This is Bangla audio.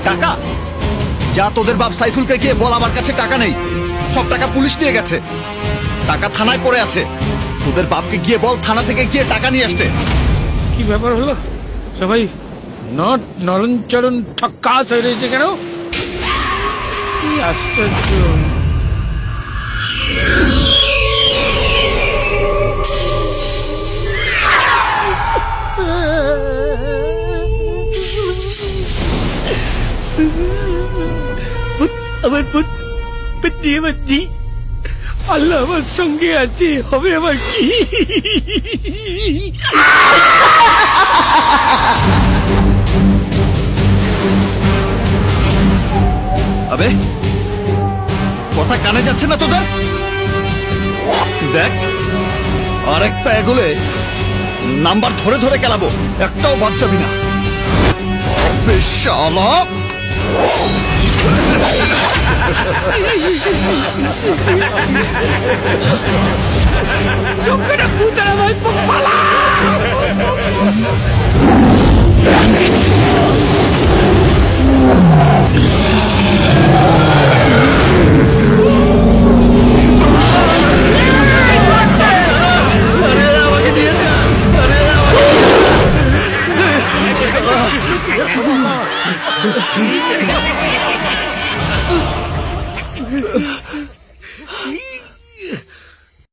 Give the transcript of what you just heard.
টাকা? যা তোদের বাপ সাইফুলকে গিয়ে বল আমার কাছে টাকা নেই, সব টাকা পুলিশ নিয়ে গেছে, টাকা থানায় পড়ে আছে। তোদের বাপকে গিয়ে বল থানা থেকে গিয়ে টাকা নিয়ে আসতে। কি ব্যাপার হলো, সবাই নরণচরণ ঠক্কাস হয়ে রয়েছে কেন? কি আশ্চর্য! আমার পুত দিয়ে বাচ্চি, আল্লাহ আমার সঙ্গে আছে, হবে আমার কি? আবে কথা কানে যাচ্ছে না তোদের? দেখ আরেকটা এগোলে নাম্বার ধরে ধরে গেলাবো, একটাও বাদ যাবি না। শালা সবকটা ভূতের আমার পালা!